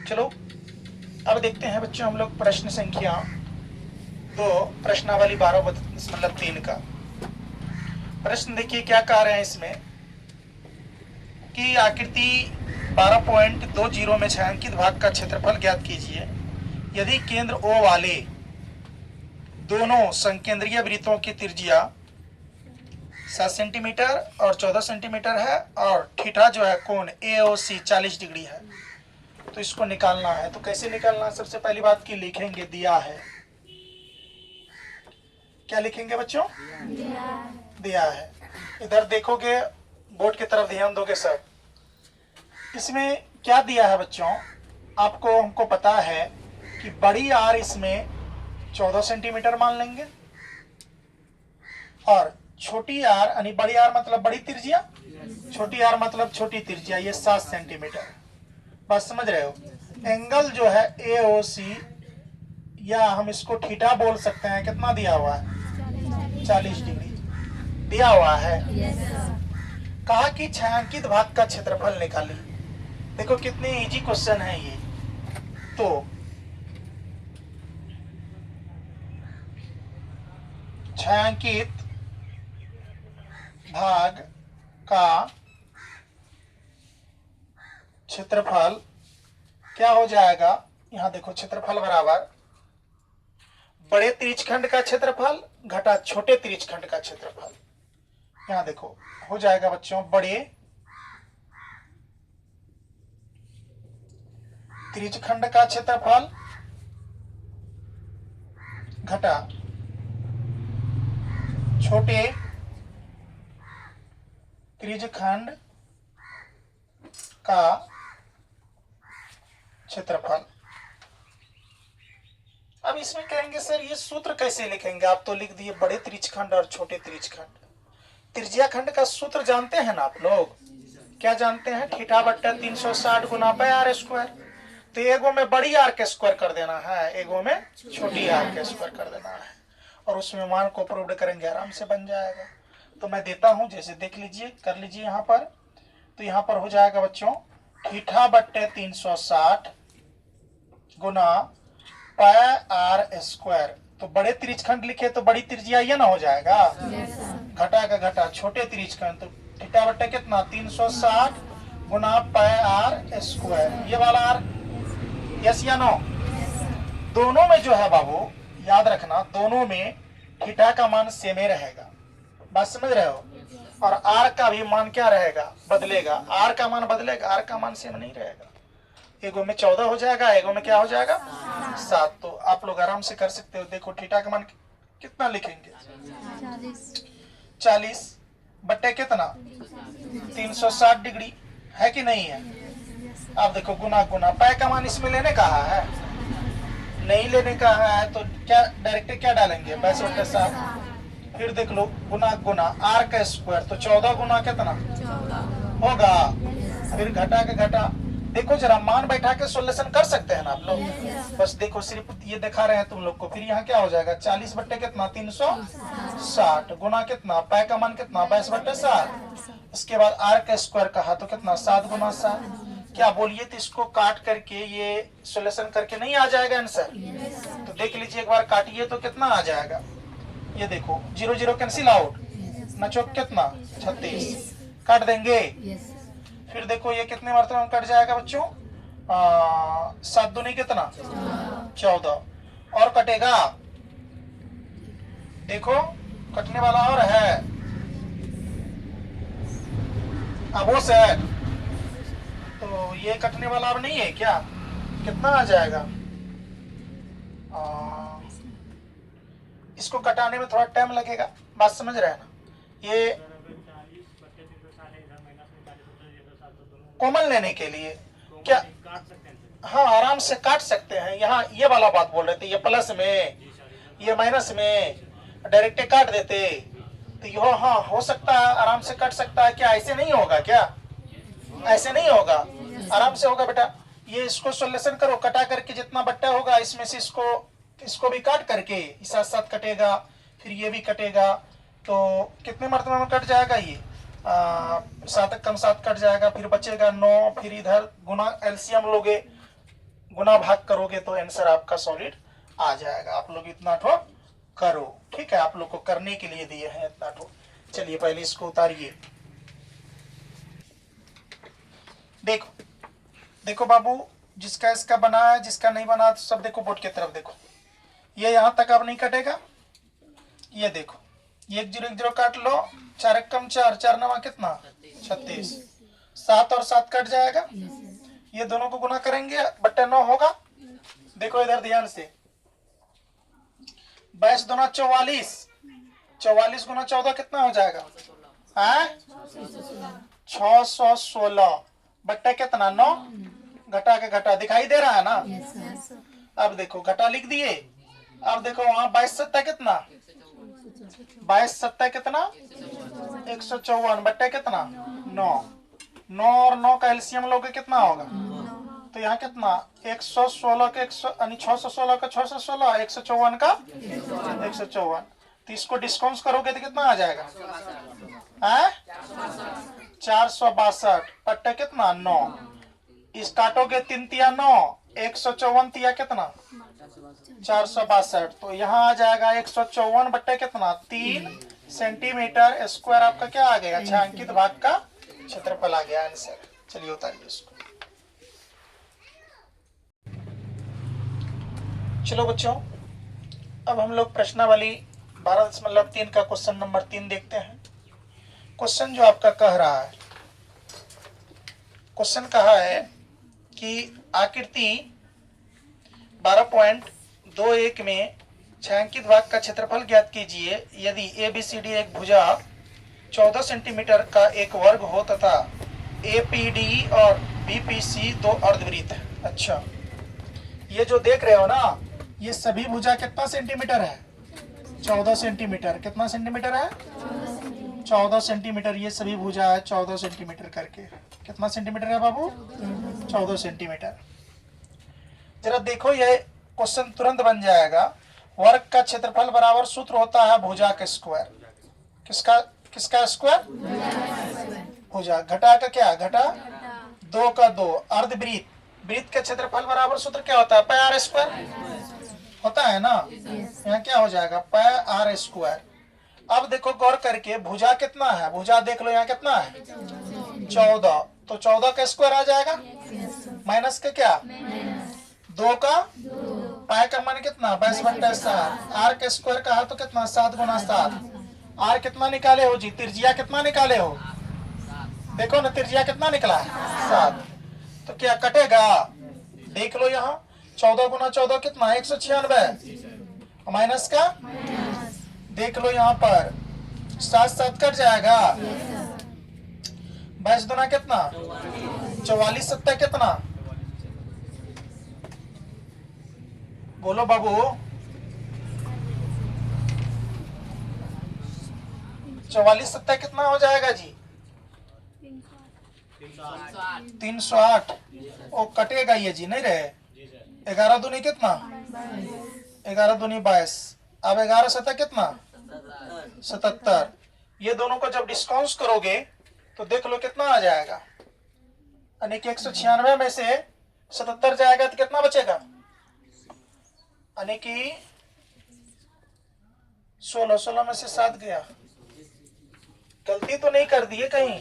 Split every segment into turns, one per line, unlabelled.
चलो अब देखते हैं बच्चों हम लोग प्रश्न संख्या 2 प्रश्नावली 12 मतलब 3 का प्रश्न। देखिए क्या कह रहे हैं इसमें कि आकृति 12.20 में छायांकित भाग का क्षेत्रफल ज्ञात कीजिए। यदि केंद्र O वाले दोनों संकेंद्रीय वृत्तों की त्रिज्या 7 सेंटीमीटर और 14 सेंटीमीटर है और थीटा जो है कोण AOC 40 डिग्री है, तो इसको निकालना है। तो कैसे निकालना है? सबसे पहली बात की लिखेंगे दिया है। क्या लिखेंगे बच्चों? दिया है। इधर देखोगे, बोर्ड की तरफ ध्यान दोगे सब। इसमें क्या दिया है बच्चों? आपको हमको पता है कि बड़ी आर इसमें 14 सेंटीमीटर मान लेंगे और छोटी आर यानी बड़ी आर मतलब बड़ी त्रिज्या, छोटी आर मतलब छोटी त्रिज्या, ये 7 सेंटीमीटर। बात समझ रहे हो? एंगल जो है AOC या हम इसको थीटा बोल सकते हैं, कितना दिया हुआ है? 40 डिग्री दिया हुआ है। कहा कि छायांकित भाग का क्षेत्रफल निकालिए। देखो कितनी इजी क्वेश्चन है ये। तो छायांकित भाग का क्षेत्रफल क्या हो जाएगा? यहां देखो, क्षेत्रफल बराबर बड़े त्रिज्यखंड का क्षेत्रफल घटा छोटे त्रिज्यखंड का क्षेत्रफल। यहां देखो हो जाएगा बच्चों, बड़े त्रिज्यखंड का क्षेत्रफल घटा छोटे त्रिज्यखंड का क्षेत्रफल। अब इसमें कहेंगे सर ये सूत्र कैसे लिखेंगे? आप तो लिख दिए बड़े त्रिज्यखंड और छोटे त्रिज्यखंड। त्रिज्याखंड का सूत्र जानते हैं ना आप लोग? क्या जानते हैं? थीटा बट्टा 360 गुना पाई आर स्क्वायर। तो एगो में बड़ी आर के स्क्वायर कर देना है, एगो में छोटी आर के स्क्वायर कर देना है और उसमें मान को प्रूव करेंगे, आराम से बन जाएगा। तो मैं देता हूं, जैसे देख लीजिए, कर लीजिए यहाँ पर। तो यहाँ पर हो जाएगा बच्चों थीटा बट्टे 360 गुना पाई आर स्क्वायर। तो बड़े त्रिज्यखंड लिखे तो बड़ी त्रिज्या ये ना हो जाएगा, घटा का घटा छोटे त्रिज्यखंड। तो थीटा बट्टे कितना? 360 गुना पाई आर स्क्वायर। ये वाला आर यस या नो? दोनों में जो है बाबू याद रखना, दोनों में थीटा का मान सेम ही रहेगा। बात समझ रहे हो? और आर का भी मान क्या रहेगा? बदलेगा। आर का मान बदलेगा, आर का मान सेम नहीं रहेगा। एगो में 14 हो जाएगा, एगो में क्या हो जाएगा? 7। तो आप लोग आराम से कर सकते हो। देखो थीटा का मान कितना लिखेंगे? 40 बट्टे कितना? 360 डिग्री, है कि नहीं है? आप देखो गुना गुना, पाई का मान इसमें लेने कहा है, नहीं लेने का है तो क्या डायरेक्ट क्या डालेंगे? 22/7। फिर देख लो गुना गुना आर का स्क्वायर, तो 14 गुना कितना होगा? फिर घटा के घटा। देखो जरा मान बैठा के सोल्यूशन कर सकते हैं ना आप लोग? बस देखो सिर्फ ये दिखा रहे हैं तुम लोग को। फिर यहाँ क्या हो जाएगा? 40 बट्टे कितना? 360 गुना कितना? पाई का मान कितना? 22/7। इसके बाद आर का स्क्वायर कहा तो कितना? 7 गुना 7। क्या बोलिए? तो इसको काट करके ये सोल्यूशन करके नहीं आ जाएगा आंसर? तो देख लीजिए एक बार काटिए तो कितना आ जाएगा। ये देखो 0 0 कैंसिल आउट, नचोक कितना? 36 काट देंगे। फिर देखो ये कितने मात्रा में कट जाएगा बच्चों? 7 दूनी कितना? 14। और कटेगा, देखो कटने वाला और है। अब वो सेट, तो ये कटने वाला अब नहीं है क्या? कितना आ जाएगा? इसको कटाने में थोड़ा टाइम लगेगा। बात समझ रहे हैं ना? ये कॉमन लेने के लिए क्या? हाँ आराम से काट सकते हैं। यहाँ ये वाला बात बोल रहे थे, ये प्लस में ये माइनस में डायरेक्ट काट देते तो ये हाँ हो सकता है, आराम से कट सकता है। क्या ऐसे नहीं होगा क्या? ऐसे नहीं होगा, आराम से होगा बेटा। ये इसको सोल्यूशन करो, कटा करके जितना बट्टा होगा इसमें से इसको भी काट करके साथ साथ कटेगा, फिर ये भी कटेगा। तो कितने मरतबे में कट जाएगा? ये 7 कम 7 कट जाएगा, फिर बचेगा 9। फिर इधर गुना एलसीएम लोगे गुना भाग करोगे तो आंसर आपका सॉलिड आ जाएगा। आप लोग इतना ठो करो, ठीक है, आप लोग को करने के लिए दिए हैं इतना ठो। चलिए पहले इसको उतारिए। देखो देखो बाबू, जिसका इसका बना है, जिसका नहीं बना तो सब देखो बोर्ड की तरफ देखो। ये यहां तक अब नहीं कटेगा। ये देखो, ये 1 0 1 0 काट लो, 4 1 कम 4, 4 9 कितना 36, 7 और 7 कट जाएगा। ये दोनों को गुना करेंगे बट्टे 9 होगा। देखो इधर ध्यान से, 22 दूना 44, 44 गुना 14 कितना हो जाएगा? 616 बट्टे कितना 9, घटा के घटा दिखाई दे रहा है ना? अब देखो घटा लिख दिए। अब देखो वहां 22 सत्ता कितना, 22 सत्ता कितना 154 बट्टे कितना 9, 9 और 9 का एलसीएम लोगे कितना होगा? तो यहाँ कितना 116 के 616 का 616, 154 का 154। तो इसको डिस्काउंट करोगे तो कितना आ जाएगा? 462 बट्टे कितना 9। इस काटोगे 3 तिया 9, 154 तिया कितना 462। तो यहाँ आ जाएगा 154 बट्टे कितना 3 सेंटीमीटर स्क्वायर। आपका क्या आ गया? छायांकित भाग का क्षेत्रफल आ गया आंसर। चलिए उतारिए इसको। चलो बच्चों, अब हम लोग प्रश्नावली 12.3 का क्वेश्चन नंबर 3 देखते हैं। क्वेश्चन जो आपका कह रहा है, क्वेश्चन कहा है कि आकृति 12.21 में छायांकित भाग का क्षेत्रफल ज्ञात कीजिए यदि ABCD एक भुजा 14 सेंटीमीटर का एक वर्ग हो तथा APD और BPC दो अर्धवृत्त है। अच्छा, ये जो देख रहे हो ना, ये सभी भुजा कितना सेंटीमीटर है? 14 सेंटीमीटर। कितना सेंटीमीटर है? 14 सेंटीमीटर। ये सभी भुजा है 14 सेंटीमीटर करके। कितना सेंटीमीटर है बाबू? 14 सेंटीमीटर। जरा देखो, ये क्वेश्चन तुरंत बन जाएगा। वर्ग का क्षेत्रफल बराबर सूत्र होता है भुजा का स्क्वायर। किसका किसका स्क्वायर? भुजा। घटा का क्या? घटा 2 का 2। अर्धवृत्त, वृत्त का क्षेत्रफल बराबर सूत्र क्या होता है? पाई आर स्क्वायर होता है ना। यहाँ क्या हो जाएगा? पाई आर स्क्वायर। अब देखो गौर करके, भुजा कितना है? भुजा देख लो, यहाँ कितना है? 14। तो 14 का स्क्वायर आ जाएगा, माइनस के क्या 2 का पाई का मान कितना 22/7। आर का स्क्वायर कहा तो कितना 7 गुना 7। आर कितना निकाले हो जी? त्रिज्या कितना निकाले हो? देखो ना, त्रिज्या कितना निकला है? 7। तो क्या कटेगा? देख लो, यहाँ 14 गुना 14 कितना 196 माइनस का देख लो, यहाँ पर 7 7 कट जाएगा। 22 दुना कितना 44 सत्ता कितना? बोलो बाबू। 44 सत्ता कितना हो जाएगा जी? 308। ओ कटेगा ये जी, नहीं रहे। 11 दूनी कितना 11 दूनी 22। अब 11 सत्ता कितना 77। ये दोनों को जब डिस्काउंट करोगे तो देख लो कितना आ जाएगा। यानी कि 196 में से 77 जाएगा तो कितना बचेगा? यानी कि 16 में से 7 गया। गलती तो नहीं कर दिए कहीं?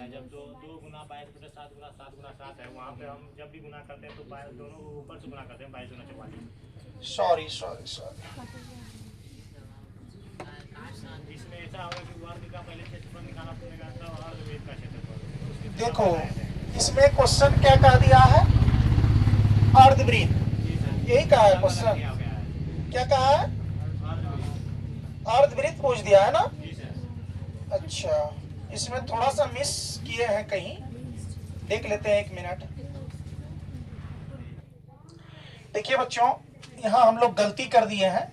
जब दो गुना 22 7 गुना 7 गुना 7 है, वहाँ पे हम जब भी गुना करते हैं तो दोनों को ऊपर से गुना करते हैं 22 गुना 44।
सॉरी।
इसमें ऐसा होगा कि वर्ग का पहले क्षेत्रफल निकालना पड़ेगा तो अर्धवृत्त का क्षेत्रफल।
देखो इसमें क्वेश्चन क्या कह दिया है? अर्धवृत्त। यही कहा है क्वेश्चन। क्या कहा है? अर्धवृत्त पूछ दिया है ना। अच्छा, इसमें थोड़ा सा मिस किए हैं कहीं, देख लेते हैं 1 मिनट। देखिए बच्चों, यहाँ हम लोग गलती कर दिए हैं,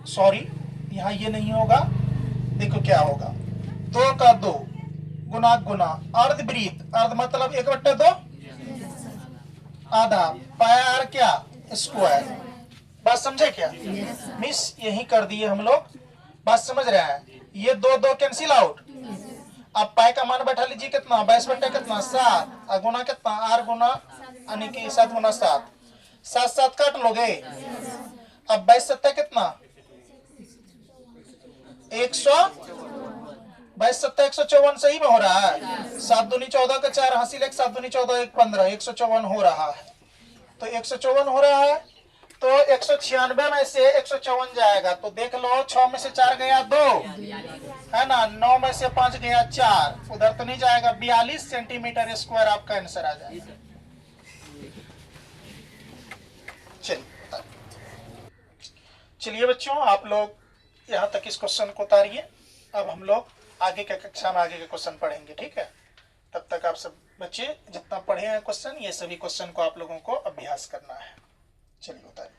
सॉरी। यहाँ ये नहीं होगा। देखो क्या होगा, 2 का 2 गुना गुना अर्धवृत्त। अर्ध मतलब 1/2 आधा पाई आर क्या स्क्वायर। बात समझे क्या? मिस यही कर दिए हम लोग। बात समझ रहे हैं? ये 2 2 कैंसिल आउट। अब पाई का मान बैठा लीजिए कितना 22 बट्टे कितना 7 और गुना कितना आर गुना यानी कि 7 गुना 7, 7 7 काट लोगे। अब 22 सत्ता कितना 100, 22 सत्ता 154 सही में हो रहा है। 7 दूनी 14 का 4 हासिल 1, 7 दूनी 14 1 15, 154 हो रहा है। तो 154 हो रहा है, तो 196 में से 154 जाएगा, तो देख लो 6 में से 4 गया 2 है ना, 9 में से 5 गया 4, उधर तो नहीं जाएगा। 42 सेंटीमीटर स्क्वायर आपका आंसर आ जाएगा। चलिए बच्चों, आप लोग यहाँ तक इस क्वेश्चन को उतारिए। अब हम लोग आगे के कक्षा में आगे के क्वेश्चन पढ़ेंगे, ठीक है। तब तक आप सब बच्चे जितना पढ़े हैं क्वेश्चन, ये सभी क्वेश्चन को आप लोगों को अभ्यास करना है। चलिए उतारिए।